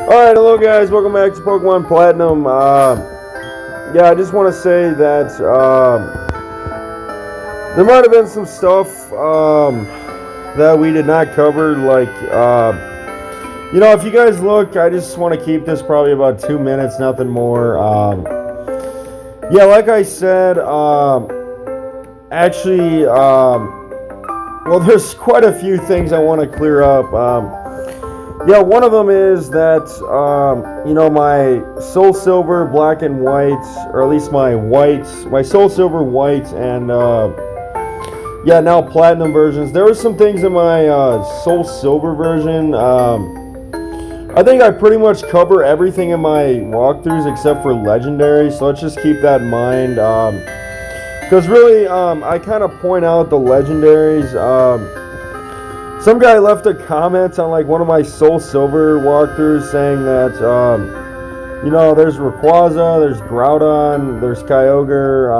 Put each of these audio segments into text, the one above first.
Alright, hello guys, welcome back to Pokemon Platinum. Yeah, I just want to say that there might have been some stuff that we did not cover, like, if you guys look, I just want to keep this probably about 2 minutes, nothing more. Yeah, like I said, well, there's quite a few things I want to clear up. Yeah, one of them is that, my Soul Silver Black and White, or at least my Soul Silver White and, now Platinum versions. There were some things in my Soul Silver version. I think I pretty much cover everything in my walkthroughs except for Legendary, so let's just keep that in mind. Because really, I kind of point out the Legendaries. Some guy left a comment on like one of my Soul Silver walkthroughs saying that, there's Rayquaza, there's Groudon, there's Kyogre,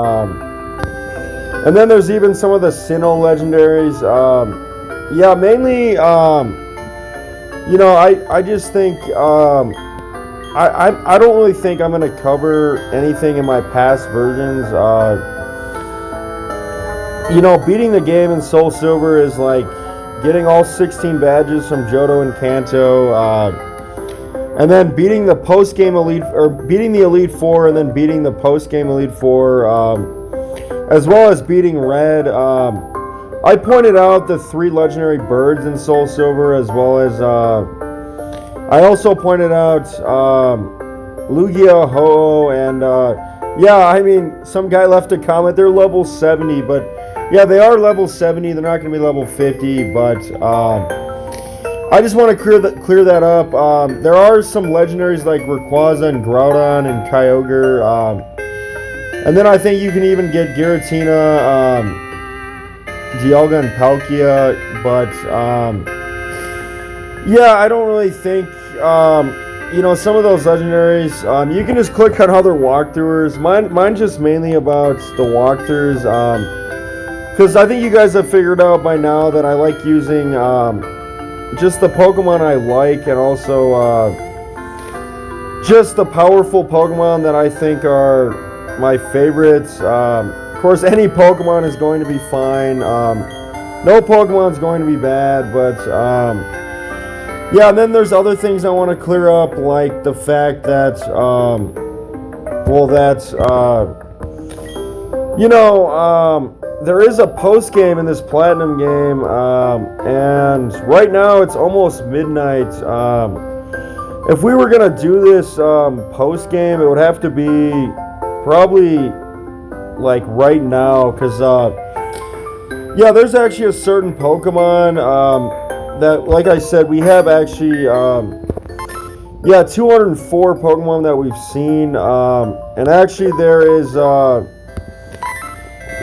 and then there's even some of the Sinnoh legendaries. Mainly, I just think, I don't really think I'm going to cover anything in my past versions. Beating the game in Soul Silver is like getting all 16 badges from Johto and Kanto, and then beating the post-game Elite, or beating the Elite Four, and then beating the post-game Elite Four, as well as beating Red. I pointed out the 3 legendary birds in Soul Silver, as well as, I also pointed out, Lugia, Ho-Oh, and, some guy left a comment, they're level 70, but yeah, they are level 70. They're not going to be level 50, but I just want to clear that up. There are some legendaries like Rayquaza and Groudon and Kyogre, and then I think you can even get Giratina, Dialga, and Palkia. But I don't really think some of those legendaries. You can just click on other walkthroughs. Mine's just mainly about the walkthroughs. Because I think you guys have figured out by now that I like using just the Pokemon I like, and also just the powerful Pokemon that I think are my favorites. Of course, any Pokemon is going to be fine. No Pokemon is going to be bad, but and then there's other things I want to clear up, like the fact that, there is a post game in this Platinum game, and right now it's almost midnight. If we were gonna do this post game, it would have to be probably like right now, because there's actually a certain Pokemon that, like I said, we have actually 204 Pokemon that we've seen, and actually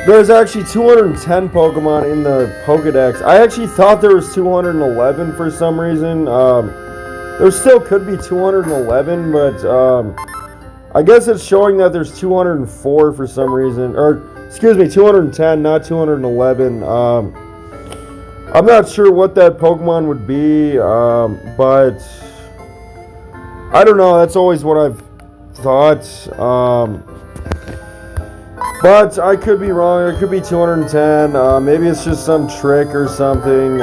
there's actually 210 Pokemon in the Pokedex. I actually thought there was 211 for some reason. There still could be 211, but I guess it's showing that there's 204 for some reason. Or, excuse me, 210, not 211. I'm not sure what that Pokemon would be, but I don't know. That's always what I've thought. But I could be wrong. It could be 210. Maybe it's just some trick or something.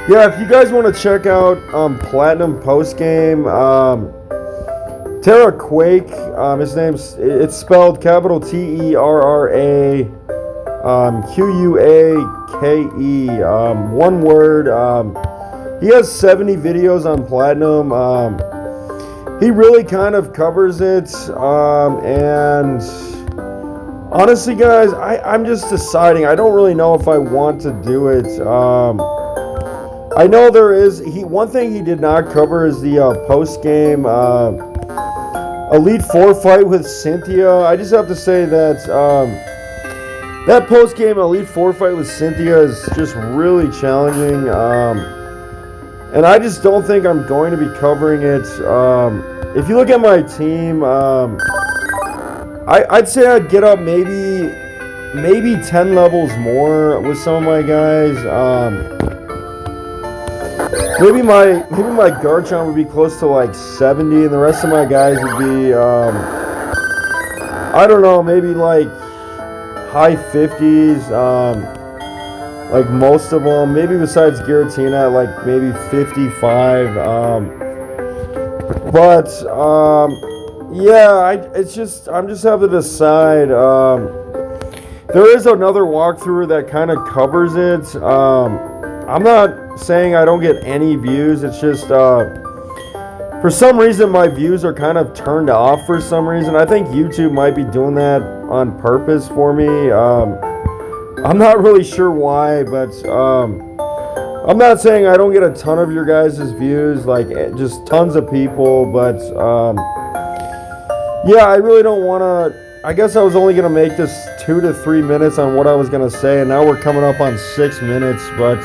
If you guys want to check out Platinum post game, Terra Quake. It's spelled capital TERRA, QUAKE. One word. He has 70 videos on Platinum. He really kind of covers it, and honestly, guys, I'm just deciding. I don't really know if I want to do it. I know there is. One thing he did not cover is the post-game Elite Four fight with Cynthia. I just have to say that that post-game Elite Four fight with Cynthia is just really challenging. And I just don't think I'm going to be covering it. If you look at my team, I'd say I'd get up maybe 10 levels more with some of my guys. maybe my Garchomp would be close to like 70, and the rest of my guys would be I don't know, maybe like high 50s. Like most of them, maybe besides Giratina, like maybe 55. But yeah, I'm just having to decide. There is another walkthrough that kind of covers it. I'm not saying I don't get any views. It's just for some reason my views are kind of turned off for some reason. I think YouTube might be doing that on purpose for me. I'm not really sure why, but I'm not saying I don't get a ton of your guys' views, like just tons of people, but yeah, I really don't want to. I guess I was only going to make this 2 to 3 minutes on what I was going to say, and now we're coming up on 6 minutes, but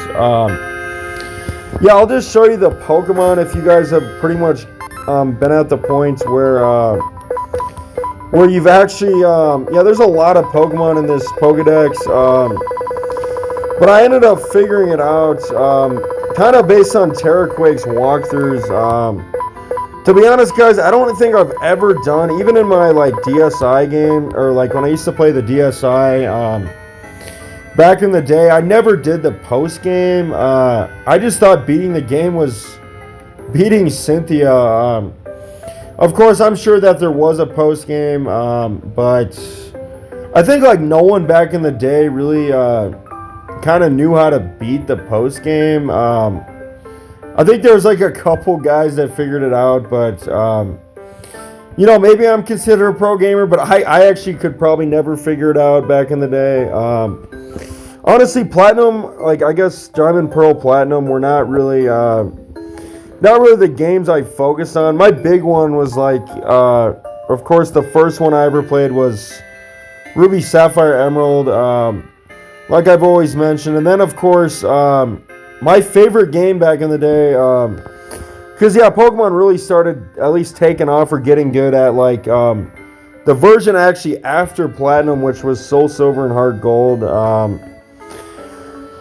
yeah, I'll just show you the Pokemon if you guys have pretty much been at the point where you've actually, yeah, there's a lot of Pokemon in this Pokedex, but I ended up figuring it out, kind of based on Terraquake's walkthroughs. To be honest, guys, I don't think I've ever done, even in my, like, DSi game, or, like, when I used to play the DSi, back in the day, I never did the post-game. I just thought beating the game was beating Cynthia. Of course, I'm sure that there was a post-game, but I think, like, no one back in the day really kind of knew how to beat the post-game. I think there was, like, a couple guys that figured it out, but, you know, maybe I'm considered a pro gamer, but I actually could probably never figure it out back in the day. Honestly, Platinum, like, I guess Diamond, Pearl, Platinum were not really the games I focused on. My big one was, like, of course, the first one I ever played was Ruby, Sapphire, Emerald, like I've always mentioned. And then, of course, my favorite game back in the day, because, yeah, Pokemon really started at least taking off or getting good at, like, the version actually after Platinum, which was Soul Silver and Heart Gold.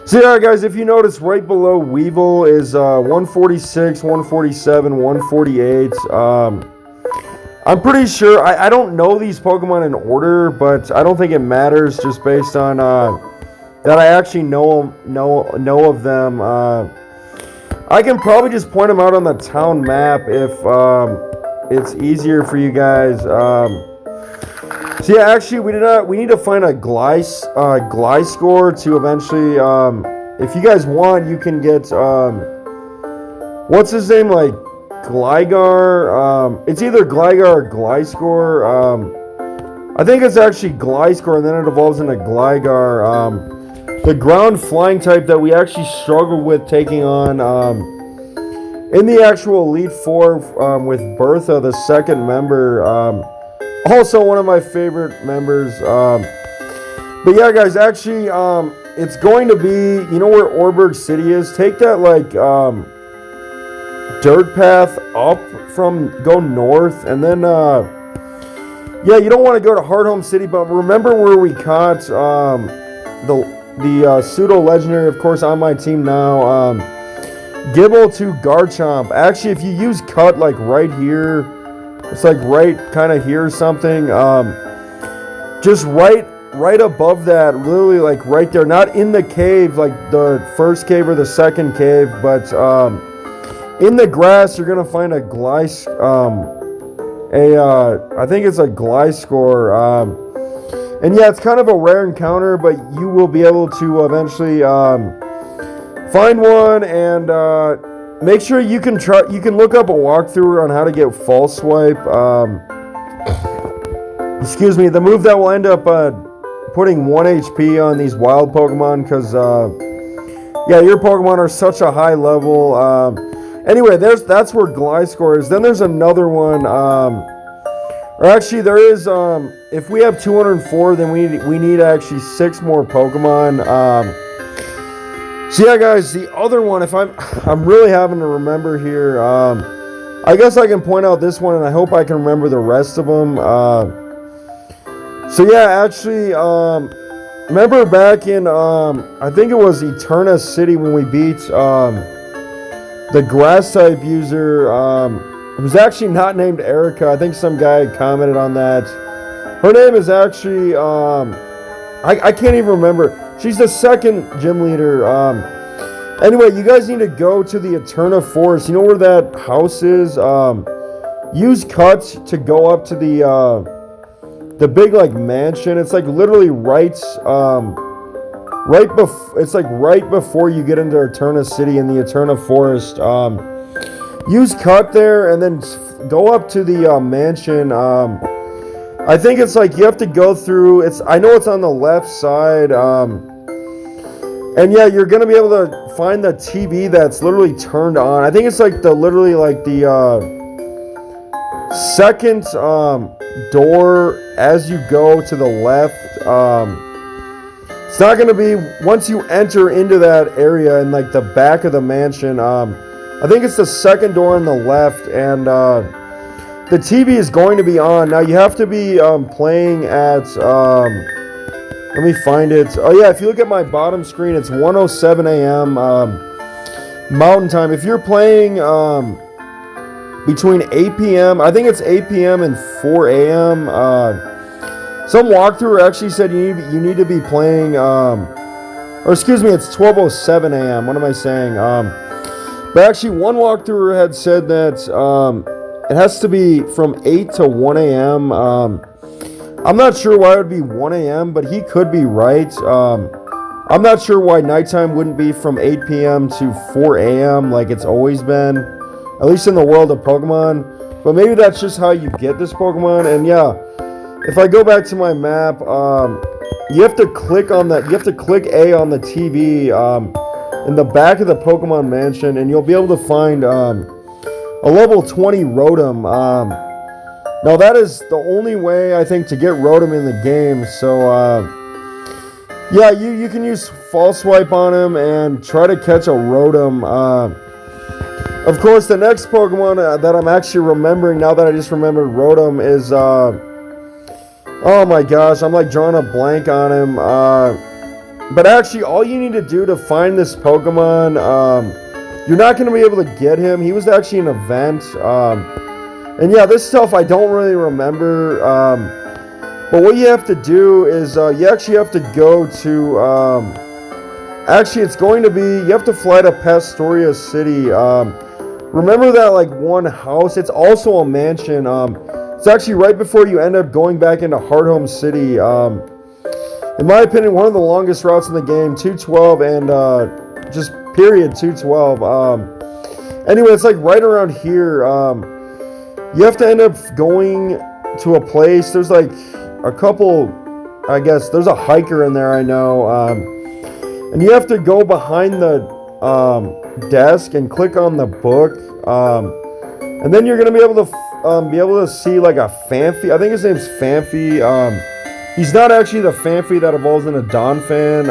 So, yeah, guys, if you notice, right below Weevil is 146, 147, 148. I'm pretty sure, I don't know these Pokemon in order, but I don't think it matters just based on that I actually know of them. I can probably just point them out on the town map if it's easier for you guys. So yeah, actually we need to find a Gliscor to eventually, if you guys want, you can get what's his name, like Gligar. It's either Gligar or Gliscor. I think it's actually Gliscor, and then it evolves into Gligar. The ground flying type that we actually struggled with taking on in the actual Elite Four with Bertha, the second member. Also one of my favorite members. But yeah, guys, actually, it's going to be, you know where Orberg City is? Take that, like, dirt path up go north, and then, yeah, you don't want to go to Hearthome City, but remember where we caught the pseudo-legendary, of course, on my team now, Gibble to Garchomp. Actually, if you use cut, like, right here, it's like right kind of here or something, just right above that, literally, like, right there, not in the cave, like the first cave or the second cave, but, in the grass, you're going to find a I think it's a Gliscor, and yeah, it's kind of a rare encounter, but you will be able to eventually find one, and make sure you can look up a walkthrough on how to get False Swipe. Excuse me, the move that will end up putting 1 HP on these wild Pokemon, because yeah, your Pokemon are such a high level. Anyway, that's where Gliscor is. Then there's another one. Or actually, there is, if we have 204, then we need actually 6 more Pokemon. So yeah, guys, the other one, if I'm really having to remember here, I guess I can point out this one, and I hope I can remember the rest of them. So yeah, actually, remember back in, I think it was Eterna City when we beat, the grass type user, who's actually not named Erica. I think some guy commented on that. Her name is actually, I can't even remember. She's the second gym leader. Anyway, you guys need to go to the Eterna Forest. You know where that house is? Use cuts to go up to the big like mansion. It's like literally it's like right before you get into Eterna City in the Eterna Forest. Use cut there and then go up to the mansion. I think it's like you have to go through. I know it's on the left side. And yeah, you're gonna be able to find the TV that's literally turned on. I think it's like the second door as you go to the left. It's not going to be once you enter into that area in like the back of the mansion. I think it's the second door on the left, and the TV is going to be on. Now you have to be playing at. Let me find it. Oh yeah, if you look at my bottom screen, it's 1:07 a.m. Mountain Time. If you're playing between 8 p.m., I think it's 8 p.m. and 4 a.m. Some walkthrough actually said you need to be playing, or excuse me, it's 12:07 a.m. What am I saying? But actually, one walkthrough had said that it has to be from 8 to 1 a.m. I'm not sure why it would be 1 a.m., but he could be right. I'm not sure why nighttime wouldn't be from 8 p.m. to 4 a.m. like it's always been, at least in the world of Pokemon. But maybe that's just how you get this Pokemon. And yeah, if I go back to my map, you have to click on that. You have to click A on the TV in the back of the Pokemon Mansion, and you'll be able to find a level 20 Rotom. Now that is the only way I think to get Rotom in the game. So yeah, you can use False Swipe on him and try to catch a Rotom. Of course, the next Pokemon that I'm actually remembering now that I just remembered Rotom is oh my gosh, I'm like drawing a blank on him. But actually, all you need to do to find this Pokemon, you're not going to be able to get him. He was actually an event. And yeah, this stuff I don't really remember. But what you have to do is you actually have to go to... actually, it's going to be... You have to fly to Pastoria City. Remember that like one house? It's also a mansion. It's actually right before you end up going back into Hearthome City. In my opinion, one of the longest routes in the game, 212 and just period 212. Anyway, it's like right around here. You have to end up going to a place. There's like a couple, I guess, there's a hiker in there, I know. And you have to go behind the desk and click on the book. And then you're going to be able to see like a Phanpy. I think his name's Phanpy. He's not actually the Phanpy that evolves into Donphan.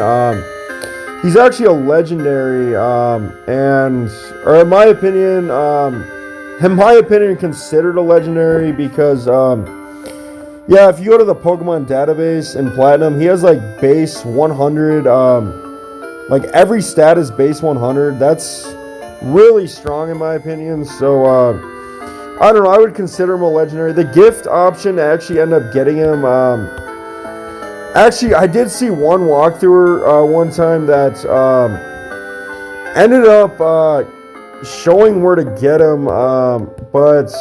He's actually a legendary, or in my opinion, considered a legendary because, yeah, if you go to the Pokemon database in Platinum, he has like base 100, like every stat is base 100. That's really strong in my opinion. So, I don't know, I would consider him a legendary. The gift option to actually end up getting him, actually, I did see one walkthrough one time that ended up showing where to get him, but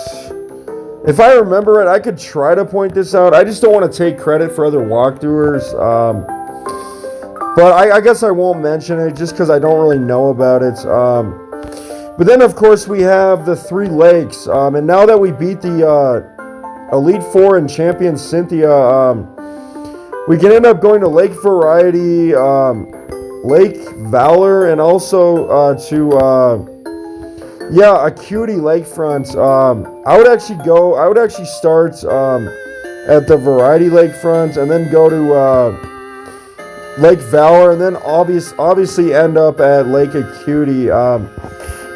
if I remember it, I could try to point this out. I just don't want to take credit for other walkthroughs, but I guess I won't mention it just because I don't really know about it. But then, of course, we have the 3 lakes, and now that we beat the Elite Four and Champion Cynthia, we can end up going to Lake Variety, Lake Valor, and also to a Cutie Lakefront. I would actually start at the Variety Lakefront and then go to Lake Valor, and then obviously end up at Lake Acuity.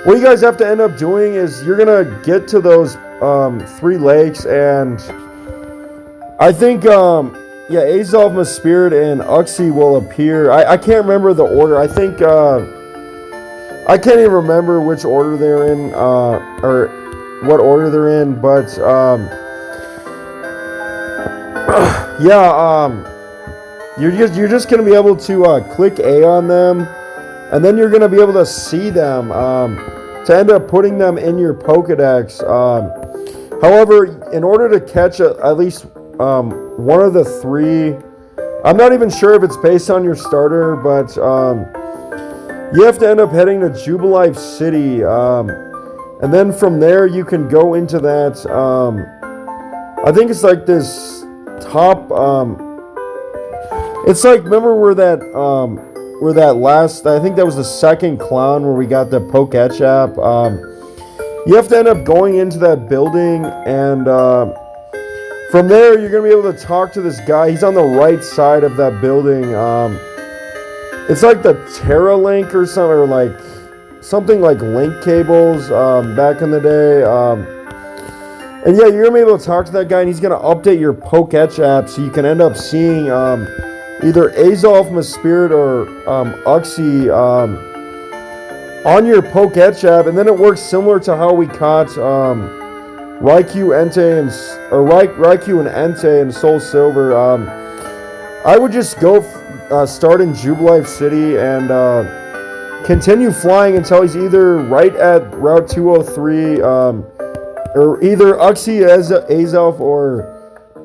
What you guys have to end up doing is you're gonna get to those 3 lakes, and I think Azalma Spirit and Uxie will appear. I can't remember the order. I think I can't even remember which order they're in, or what order they're in, but yeah, you're just gonna be able to click A on them, and then you're gonna be able to see them to end up putting them in your Pokedex. However, in order to catch at least one of the three, I'm not even sure if it's based on your starter, but you have to end up heading to Jubilife City, and then from there you can go into that. I think it's like this top. It's like, remember where that last? I think that was the second clown where we got the Poketchap. You have to end up going into that building, and from there you're gonna be able to talk to this guy. He's on the right side of that building. It's like the TerraLink or something, or like something like link cables back in the day. And yeah, you're gonna be able to talk to that guy, and he's gonna update your Poketchap so you can end up seeing either Azolf, Mesprit, or Uxie on your Poketchap, and then it works similar to how we caught Raikou, Entei, Raikou and Entei and Soul Silver. I would just go start in Jubilife City and continue flying until he's either right at Route 203, or either Uxie, Azolf, or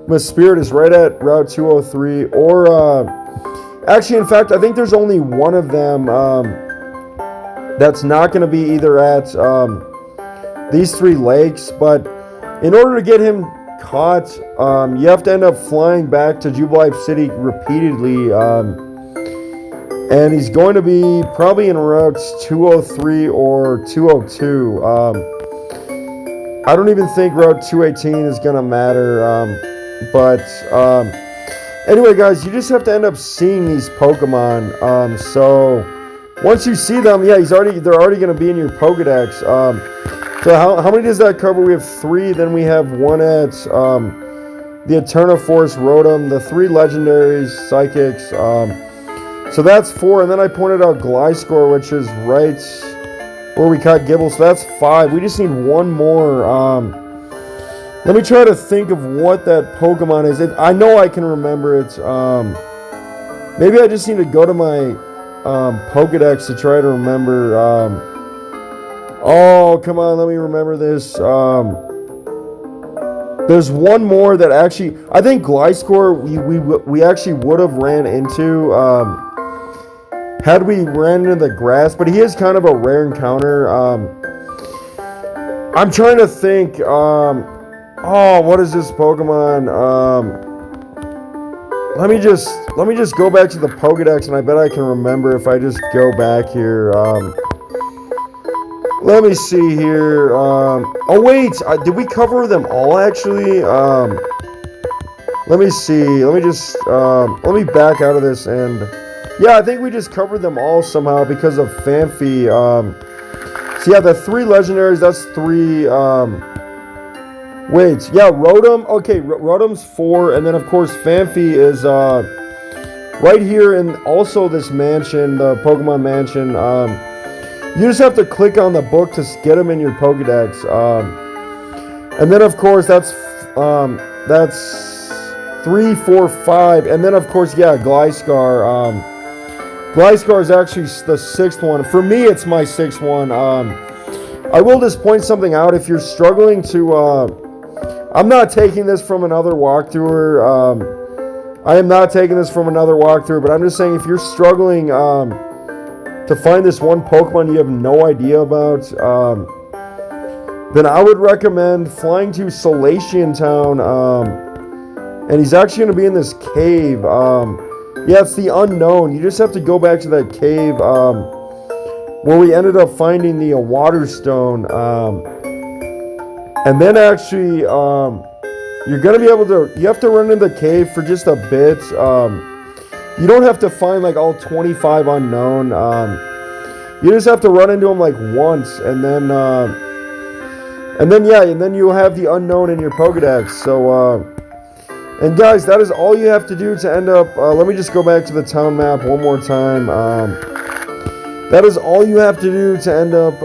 Mesprit is right at Route 203, or actually, in fact, I think there's only one of them that's not going to be either at these three lakes. But in order to get him caught, you have to end up flying back to Jubilife City repeatedly, and he's going to be probably in routes 203 or 202. I don't even think Route 218 is going to matter, but anyway, guys, you just have to end up seeing these Pokemon. So once you see them, yeah, they're already going to be in your Pokedex. So how many does that cover? We have 3. Then we have 1 at the Eternaforce Rotom, the 3 legendaries, Psychics. So that's 4. And then I pointed out Gliscor, which is right where we caught Gible. So that's 5. We just need 1 more. Let me try to think of what that Pokemon is. I know I can remember it. Maybe I just need to go to my Pokedex to try to remember. Oh, come on, let me remember this. There's 1 more that actually, I think Gliscor we actually would have ran into had we ran into the grass, but he is kind of a rare encounter. I'm trying to think. Oh, what is this Pokemon? Let me just go back to the Pokedex, and I bet I can remember if I just go back here. Let me see here. Oh wait, did we cover them all actually? Let me see. Let me back out of this, and yeah, I think we just covered them all somehow because of Phanpy. So yeah, the 3 legendaries. That's 3. Wait, yeah, Rotom. Okay, Rotom's 4, and then of course Phanpy is right here in also this mansion, the Pokemon Mansion. You just have to click on the book to get them in your Pokedex. And then of course that's 3, 4, 5, and then of course, yeah, Gliscor. Gliscor is actually the 6th one. For me, it's my 6th one. I will just point something out. If you're struggling to, I'm not taking this from another walkthrough. I am not taking this from another walkthrough, but I'm just saying if you're struggling to find this one Pokemon you have no idea about, then I would recommend flying to Solation Town. And he's actually going to be in this cave. Yeah, it's the Unknown. You just have to go back to that cave where we ended up finding the Water Stone. And then actually, you're going to be able to... You have to run in the cave for just a bit. You don't have to find like all 25 Unknown. You just have to run into them like once, and then you'll have the Unknown in your Pokedex. So, and guys, that is all you have to do to end up. Let me just go back to the town map one more time. that is all you have to do to end up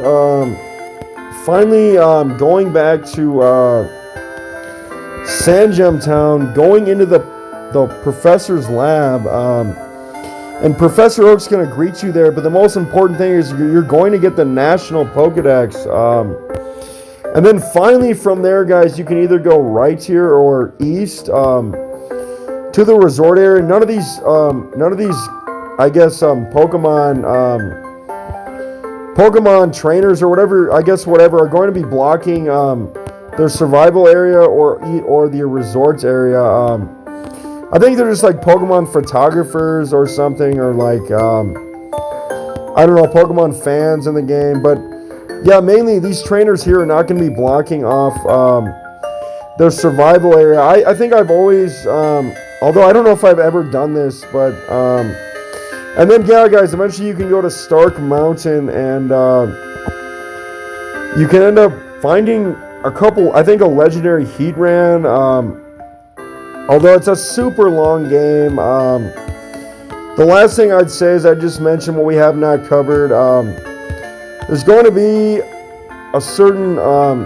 finally going back to Sandgem Town, going into the professor's lab. And Professor Oak's going to greet you there, but the most important thing is you're going to get the National Pokedex. And then finally from there, guys, you can either go right here or east to the resort area. None of these, I guess, Pokemon trainers or whatever, are going to be blocking their survival area or the resorts area. I think they're just like Pokemon photographers or something, or like, I don't know, Pokemon fans in the game. But yeah, mainly these trainers here are not going to be blocking off their survival area. I think I've always, although I don't know if I've ever done this, but, and then yeah, guys, eventually you can go to Stark Mountain and you can end up finding a couple, I think a legendary Heatran, although it's a super long game. The last thing I'd say is I just mentioned what we have not covered. There's going to be a certain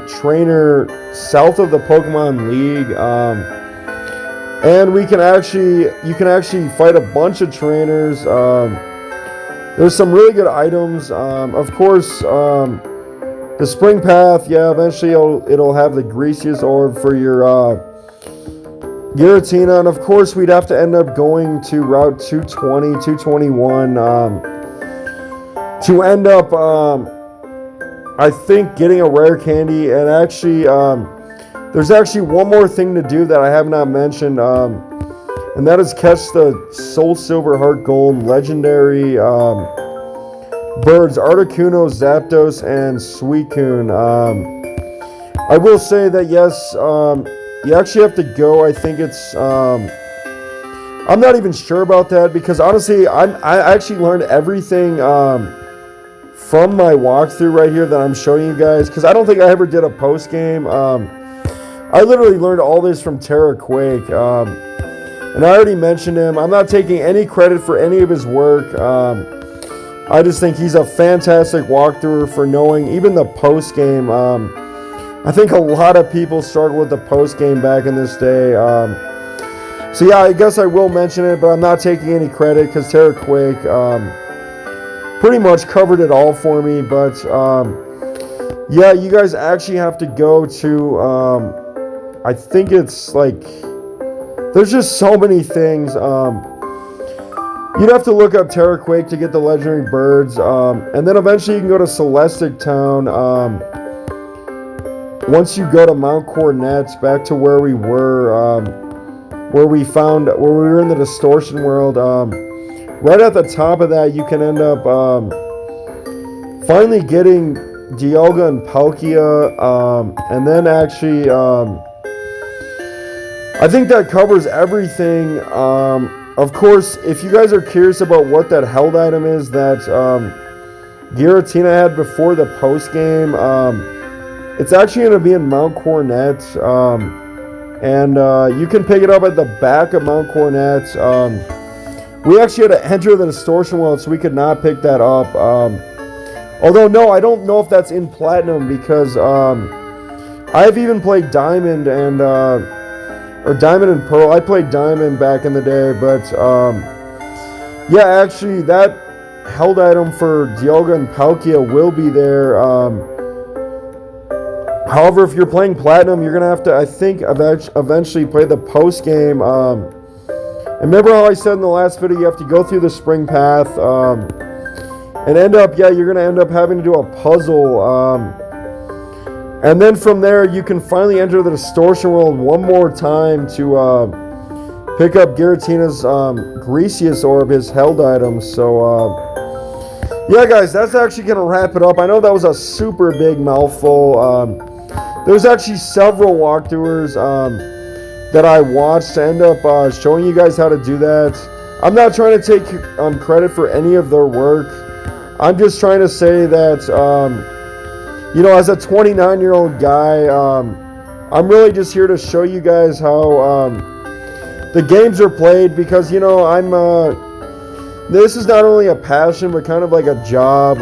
trainer south of the Pokemon League, and you can actually fight a bunch of trainers. There's some really good items. Of course, the Spring Path, yeah, eventually it'll have the Greasiest Orb for your Giratina, and of course we'd have to end up going to Route 220, 221 to end up, I think, getting a rare candy. And actually, there's actually one more thing to do that I have not mentioned, and that is catch the Soul Silver Heart Gold legendary birds, Articuno, Zapdos, and Suicune. I will say that yes, you actually have to go. I think it's, I'm not even sure about that, because honestly, I actually learned everything from my walkthrough right here that I'm showing you guys, because I don't think I ever did a post game. I literally learned all this from Terraquake, and I already mentioned him. I'm not taking any credit for any of his work. I just think he's a fantastic walkthrough for knowing even the post game. I think a lot of people started with the post game back in this day. So yeah, I guess I will mention it, but I'm not taking any credit because Terraquake pretty much covered it all for me. But yeah, you guys actually have to go to, I think it's like, there's just so many things. You'd have to look up Terraquake to get the legendary birds, and then eventually you can go to Celestic Town. Once you go to Mount Coronet, back to where we were, where we were in the Distortion World, right at the top of that, you can end up finally getting Dialga and Palkia, and then actually, I think that covers everything. Of course, if you guys are curious about what that held item is that Giratina had before the post game, it's actually going to be in Mount Coronet, and you can pick it up at the back of Mount Coronet. We actually had to enter the Distortion World, so we could not pick that up. Although, no, I don't know if that's in Platinum, because I've even played Diamond and or Diamond and Pearl. I played Diamond back in the day, but yeah, actually that held item for Dialga and Palkia will be there. However, if you're playing Platinum, you're gonna have to, I think, eventually play the post game. And remember how I said in the last video, you have to go through the Spring Path, and end up, yeah, you're gonna end up having to do a puzzle. And then from there, you can finally enter the Distortion World one more time to pick up Giratina's Greasiest Orb, his held item. So, yeah, guys, that's actually going to wrap it up. I know that was a super big mouthful. There's actually several walkthroughs that I watched to end up showing you guys how to do that. I'm not trying to take credit for any of their work. I'm just trying to say that, you know, as a 29-year-old guy, I'm really just here to show you guys how the games are played, because, you know, this is not only a passion, but kind of like a job.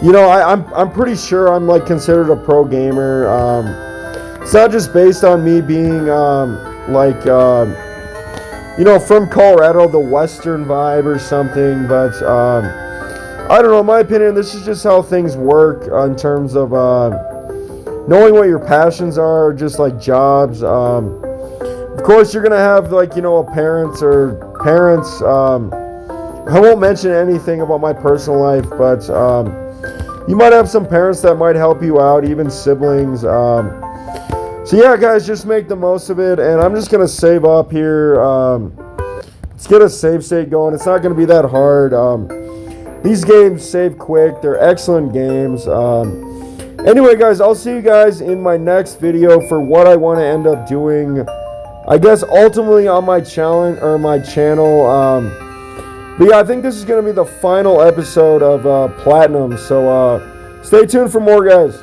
You know, I'm pretty sure I'm like considered a pro gamer. It's not just based on me being you know, from Colorado, the Western vibe or something, but I don't know. In my opinion, this is just how things work in terms of knowing what your passions are, just like jobs. Of course, you're gonna have like, you know, a parents. I won't mention anything about my personal life, but you might have some parents that might help you out, even siblings. So yeah, guys, just make the most of it, and I'm just gonna save up here. Let's get a save state going. It's not gonna be that hard. These games save quick. They're excellent games. Anyway, guys, I'll see you guys in my next video for what I want to end up doing. I guess ultimately on my challenge or my channel. But yeah, I think this is gonna be the final episode of Platinum. So stay tuned for more, guys.